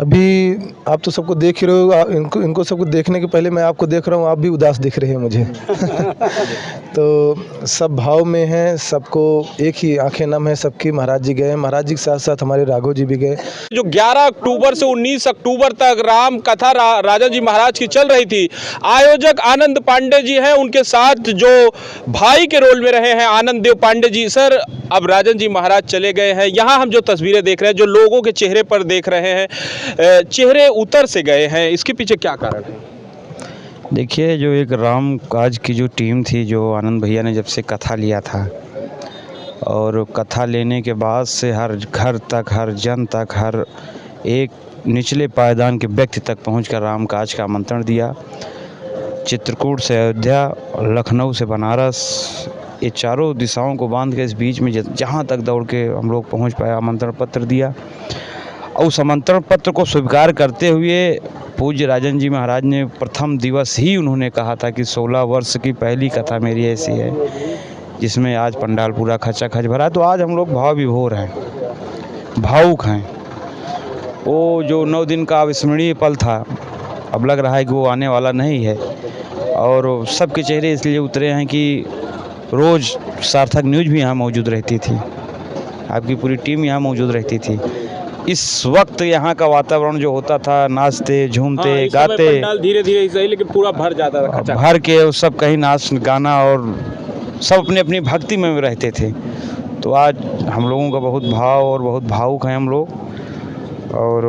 अभी आप तो सबको देख ही रहे हो, इनको सबको देखने के पहले मैं आपको देख रहा हूँ, आप भी उदास दिख रहे हैं मुझे। तो सब भाव में हैं, सबको एक ही आंखें नम है सबकी। महाराज जी गए, महाराज जी के साथ साथ हमारे राघव जी भी गए। जो 11 अक्टूबर से 19 अक्टूबर तक राम कथा राजा जी महाराज की चल रही थी, आयोजक आनंद पांडे जी हैं, उनके साथ जो भाई के रोल में रहे हैं आनंद देव पांडे जी। सर, अब राजन जी महाराज चले गए हैं, यहाँ हम जो तस्वीरें देख रहे हैं, जो लोगों के चेहरे पर देख रहे हैं, चेहरे उतर से गए हैं, इसके पीछे क्या कारण है? देखिए, जो एक राम काज की जो टीम थी, जो आनंद भैया ने जब से कथा लिया था, और कथा लेने के बाद से हर घर तक, हर जन तक, हर एक निचले पायदान के व्यक्ति तक पहुंचकर राम काज का आमंत्रण दिया। चित्रकूट से अयोध्या, लखनऊ से बनारस, ये चारों दिशाओं को बांध के इस बीच में जहाँ तक दौड़ के हम लोग पहुँच पाए, आमंत्रण पत्र दिया। और उस आमंत्रण पत्र को स्वीकार करते हुए पूज्य राजन जी महाराज ने प्रथम दिवस ही उन्होंने कहा था कि 16 वर्ष की पहली कथा मेरी ऐसी है जिसमें आज पंडाल पूरा खचाखच भरा। तो आज हम लोग भाव विभोर हैं, भावुक हैं। वो जो 9 दिन का अविस्मरणीय पल था, अब लग रहा है कि वो आने वाला नहीं है। और सबके चेहरे इसलिए उतरे हैं कि रोज़ सार्थक न्यूज़ भी यहाँ मौजूद रहती थी, आपकी पूरी टीम यहाँ मौजूद रहती थी। इस वक्त यहाँ का वातावरण जो होता था, नाचते झूमते गाते, धीरे धीरे सही, लेकिन पूरा भर जाता था, भर के सब कहीं नाच गाना, और सब अपनी अपनी भक्ति में रहते थे। तो आज हम लोगों का बहुत भाव और बहुत भावुक हैं हम लोग। और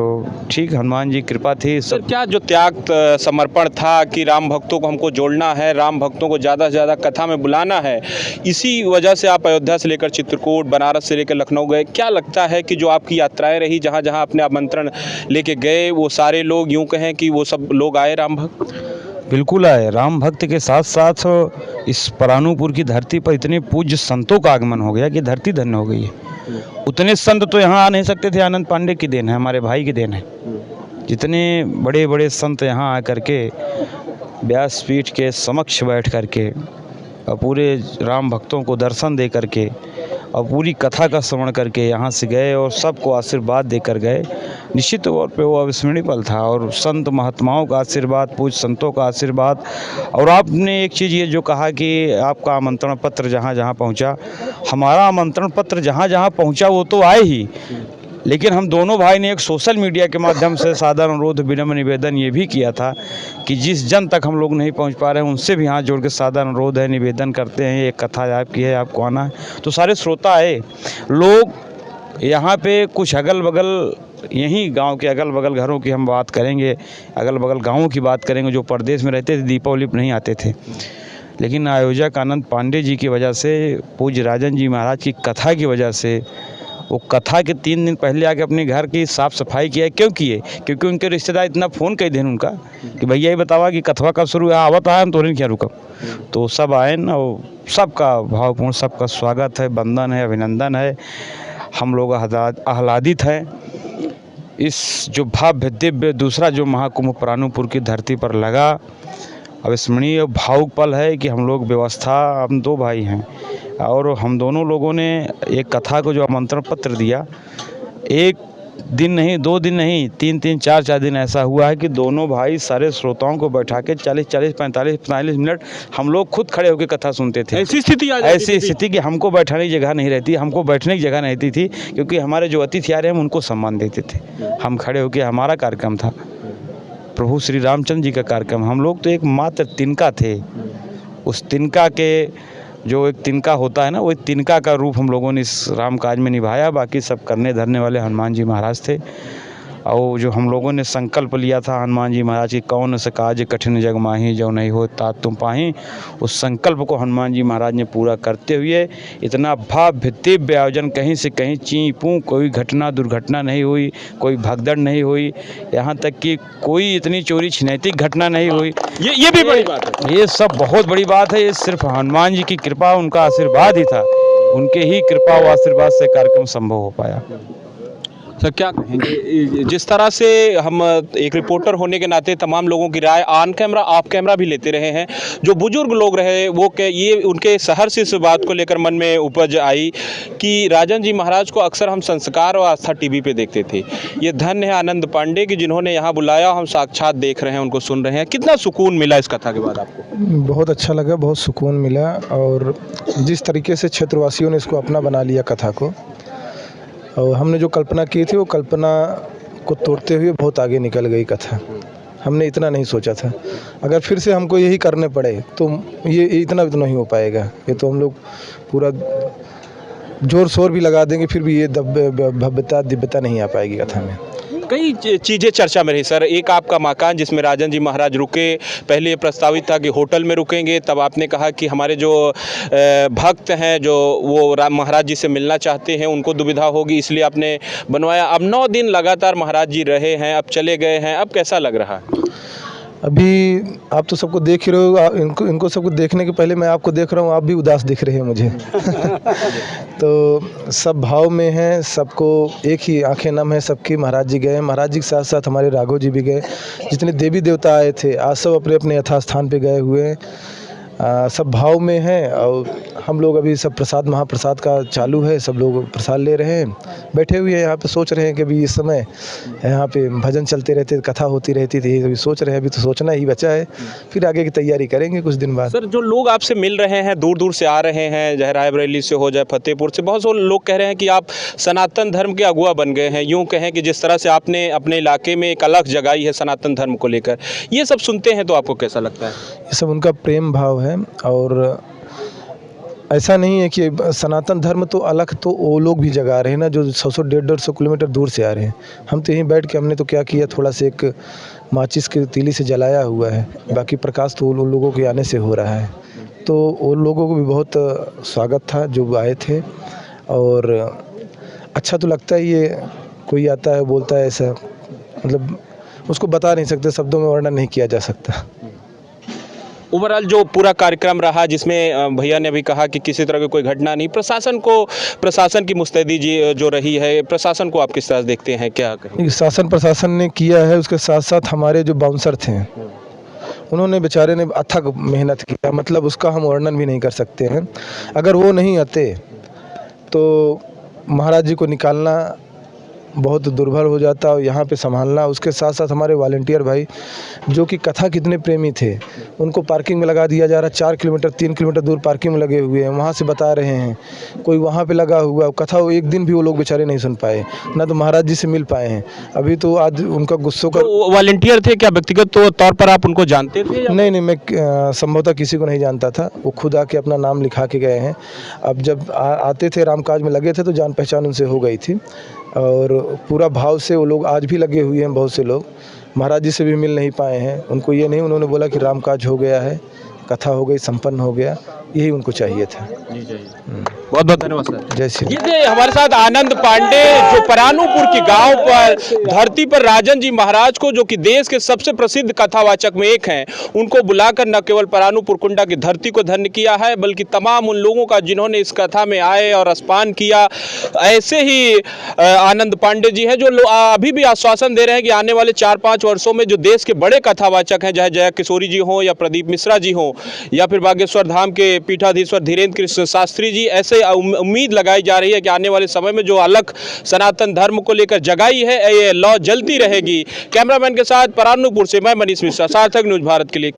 ठीक, हनुमान जी कृपा थी। सर, क्या जो त्याग समर्पण था कि राम भक्तों को हमको जोड़ना है, राम भक्तों को ज़्यादा से ज़्यादा कथा में बुलाना है, इसी वजह से आप अयोध्या से लेकर चित्रकूट, बनारस से लेकर लखनऊ गए। क्या लगता है कि जो आपकी यात्राएं रही, जहाँ जहाँ अपने आमंत्रण लेके गए, वो सारे लोग यूँ कहें कि वो सब लोग आए राम भक्त? बिल्कुल आए। राम भक्त के साथ साथ इस परानुपुर की धरती पर इतने पूज्य संतों का आगमन हो गया कि धरती धन्य हो गई है। उतने संत तो यहाँ आ नहीं सकते थे, आनंद पांडे की देन है, हमारे भाई की देन है। जितने बड़े बड़े संत यहाँ आकर के व्यासपीठ के समक्ष बैठ करके और पूरे राम भक्तों को दर्शन दे करके और पूरी कथा का श्रवण करके यहाँ से गए और सबको आशीर्वाद देकर गए, निश्चित तौर पे वो अविस्मरणीय पल था। और संत महात्माओं का आशीर्वाद, पूज्य संतों का आशीर्वाद। और आपने एक चीज़ ये जो कहा कि आपका आमंत्रण पत्र जहाँ जहाँ पहुँचा, हमारा आमंत्रण पत्र जहाँ जहाँ पहुँचा वो तो आए ही, लेकिन हम दोनों भाई ने एक सोशल मीडिया के माध्यम से सादर अनुरोध, विनम्र निवेदन ये भी किया था कि जिस जन तक हम लोग नहीं पहुंच पा रहे हैं उनसे भी हाथ जोड़ के सादर अनुरोध है, निवेदन करते हैं, ये कथा आपकी है, आपको आना है। तो सारे श्रोता आए। लोग यहाँ पे कुछ अगल बगल, यहीं गांव के अगल बगल घरों की हम बात करेंगे, अगल बगल गाँवों की बात करेंगे, जो परदेश में रहते थे, दीपावली पर नहीं आते थे, लेकिन आयोजक आनंद पांडे जी की वजह से, पूज्य राजन जी महाराज की कथा की वजह से, वो कथा के 3 दिन पहले आके अपने घर की साफ़ सफाई किया। क्यों किए? क्योंकि उनके रिश्तेदार इतना फ़ोन कर दें उनका कि भैया ये बतावा कि कथवा कब शुरू है, आवत आए हम तो क्या रुकब। तो सब आए ना, वो सबका भावपूर्ण, सबका स्वागत है, वंदन है, अभिनंदन है। हम लोग आह्लादित हैं। इस जो भव्य दिव्य दूसरा जो महाकुंभ परानुपुर की धरती पर लगा, अविस्मरणीय भावुक पल है कि हम लोग व्यवस्था, हम 2 भाई हैं और हम दोनों लोगों ने एक कथा को जो आमंत्रण पत्र दिया, 1 दिन नहीं, 2 दिन नहीं, 3-3, 4-4 दिन ऐसा हुआ है कि दोनों भाई सारे श्रोताओं को बैठा के 40-40, 45-45 मिनट हम लोग खुद खड़े होकर कथा सुनते थे। ऐसी स्थिति कि हमको बैठने की जगह नहीं रहती, हमको बैठने की जगह नहीं रहती थी, क्योंकि हमारे जो अतिथि आ रहे हैं हम उनको सम्मान देते थे। हम खड़े होकर, हमारा कार्यक्रम था प्रभु श्री रामचंद्र जी का कार्यक्रम, हम लोग तो एक मात्र तिनका थे। उस तिनका के जो एक तिनका होता है ना, वो एक तिनका का रूप हम लोगों ने इस राम काज में निभाया। बाकी सब करने धरने वाले हनुमान जी महाराज थे। और जो हम लोगों ने संकल्प लिया था हनुमान जी महाराज की, कौन सा काज कठिन जग माही, जो नहीं हो तात तुम पाही, उस संकल्प को हनुमान जी महाराज ने पूरा करते हुए इतना भव्य दिव्य आयोजन, कहीं से कहीं ची पू कोई घटना दुर्घटना नहीं हुई, कोई भगदड़ नहीं हुई, यहाँ तक कि कोई इतनी चोरी छिनैतिक घटना नहीं हुई। ये भी बड़ी बात है। ये सब बहुत बड़ी बात है। ये सिर्फ हनुमान जी की कृपा, उनका आशीर्वाद ही था। उनके ही कृपा व आशीर्वाद से कार्यक्रम संभव हो पाया। सर क्या कहेंगे, जिस तरह से हम एक रिपोर्टर होने के नाते तमाम लोगों की राय ऑन कैमरा ऑफ कैमरा भी लेते रहे हैं, जो बुजुर्ग लोग रहे वो ये उनके शहर से इस बात को लेकर मन में उपज आई कि राजन जी महाराज को अक्सर हम संस्कार और आस्था टीवी पे देखते थे, ये धन्य है आनंद पांडे की जिन्होंने यहाँ बुलाया, हम साक्षात देख रहे हैं, उनको सुन रहे हैं। कितना सुकून मिला इस कथा के बाद आपको? बहुत अच्छा लगा, बहुत सुकून मिला। और जिस तरीके से क्षेत्रवासियों ने इसको अपना बना लिया कथा को, और हमने जो कल्पना की थी वो कल्पना को तोड़ते हुए बहुत आगे निकल गई कथा। हमने इतना नहीं सोचा था, अगर फिर से हमको यही करने पड़े तो ये इतना भी तो नहीं हो पाएगा। ये तो हम लोग पूरा जोर शोर भी लगा देंगे फिर भी ये भव्यता दिव्यता नहीं आ पाएगी कथा में। कई चीज़ें चर्चा में रही सर, एक आपका मकान जिसमें राजन जी महाराज रुके, पहले ये प्रस्तावित था कि होटल में रुकेंगे, तब आपने कहा कि हमारे जो भक्त हैं जो वो राम महाराज जी से मिलना चाहते हैं उनको दुविधा होगी, इसलिए आपने बनवाया। अब 9 दिन लगातार महाराज जी रहे हैं, अब चले गए हैं, अब कैसा लग रहा है? अभी आप तो सबको देख ही रहे हो, इनको सबको देखने के पहले मैं आपको देख रहा हूँ, आप भी उदास दिख रहे हैं मुझे। तो सब भाव में हैं, सबको एक ही आंखें नम है सबकी। महाराज जी गए, महाराज जी के साथ साथ हमारे राघव जी भी गए, जितने देवी देवता आए थे आज सब अपने अपने यथास्थान पे गए हुए हैं। सब भाव में हैं। और हम लोग अभी सब प्रसाद महाप्रसाद का चालू है, सब लोग प्रसाद ले रहे हैं, बैठे हुए हैं यहाँ पे, सोच रहे हैं कि अभी इस समय यहाँ पे भजन चलते रहते, कथा होती रहती थी, अभी सोच रहे हैं, अभी तो सोचना ही बचा है, फिर आगे की तैयारी करेंगे कुछ दिन बाद। सर जो लोग आपसे मिल रहे हैं, दूर दूर से आ रहे हैं, चाहे रायबरेली से हो, चाहे फतेहपुर से, बहुत से लोग कह रहे हैं कि आप सनातन धर्म के अगुआ बन गए हैं, यूँ कहें कि जिस तरह से आपने अपने इलाके में एक अलग जगाई है सनातन धर्म को लेकर, ये सब सुनते हैं तो आपको कैसा लगता है? ये सब उनका प्रेम भाव है। और ऐसा नहीं है कि सनातन धर्म तो अलग, तो वो लोग भी जगा रहे हैं ना, जो 100 150 किलोमीटर दूर से आ रहे हैं। हम तो यहीं बैठ के हमने तो क्या किया, थोड़ा से एक माचिस के तीली से जलाया हुआ है, बाकी प्रकाश तो उन लोगों के आने से हो रहा है। तो उन लोगों को भी बहुत स्वागत था जो आए थे, और अच्छा तो लगता है। ये कोई आता है बोलता है ऐसा, मतलब उसको बता नहीं सकते, शब्दों में वर्णन नहीं किया जा सकता। ओवरऑल जो पूरा कार्यक्रम रहा, जिसमें भैया ने भी कहा कि किसी तरह की कोई घटना नहीं, प्रशासन की मुस्तैदी जी जो रही है, प्रशासन को आप किस तरह देखते हैं, क्या कहें? शासन प्रशासन ने किया है, उसके साथ साथ हमारे जो बाउंसर थे उन्होंने बेचारे ने अथक मेहनत किया, मतलब उसका हम वर्णन भी नहीं कर सकते हैं। अगर वो नहीं आते तो महाराज जी को निकालना बहुत दुर्भर हो जाता और यहाँ पे संभालना। उसके साथ साथ हमारे वॉलंटियर भाई जो कि कथा कितने प्रेमी थे, उनको पार्किंग में लगा दिया जा रहा है। 4 किलोमीटर 3 किलोमीटर दूर पार्किंग में लगे हुए हैं, वहाँ से बता रहे हैं, कोई वहाँ पे लगा हुआ कथा। एक दिन भी वो लोग बेचारे नहीं सुन पाए, ना तो महाराज जी से मिल पाए हैं। अभी तो आज उनका गुस्सों का वॉलंटियर थे क्या, व्यक्तिगत तौर पर आप उनको जानते थे? नहीं, मैं संभवतः किसी को नहीं जानता था, वो खुद आके अपना नाम लिखा के गए हैं। अब जब आते थे रामकाज में लगे थे तो जान पहचान उनसे हो गई थी, और पूरा भाव से वो लोग आज भी लगे हुए हैं। बहुत से लोग महाराज जी से भी मिल नहीं पाए हैं, उनको ये नहीं, उन्होंने बोला कि रामकाज हो गया है, कथा हो गई, संपन्न हो गया, यही उनको चाहिए था। बहुत बहुत धन्यवाद सर। जय श्री। ये थे हमारे साथ आनंद पांडे, जो परानूपुर के गांव पर धरती पर राजन जी महाराज को, जो कि देश के सबसे प्रसिद्ध कथावाचक में एक हैं, उनको बुलाकर न केवल परानूपुर कुंडा की धरती को धन्य किया है, बल्कि तमाम उन लोगों का जिन्होंने इस कथा में आए और स्नान किया। ऐसे ही आनंद पांडे जी हैं जो अभी भी आश्वासन दे रहे हैं कि आने वाले 4-5 वर्षों में जो देश के बड़े कथावाचक हैं, चाहे जया किशोरी जी हों या प्रदीप मिश्रा जी हों या फिर बागेश्वर धाम के पीठाधीश्वर धीरेन्द्र कृष्ण शास्त्री जी, ऐसे उम्मीद लगाई जा रही है कि आने वाले समय में जो अलग सनातन धर्म को लेकर जगाई है, ये लौ जलती रहेगी। कैमरामैन के साथ परानूपुर से मैं मनीष मिश्रा, सार्थक न्यूज़ भारत के लिए।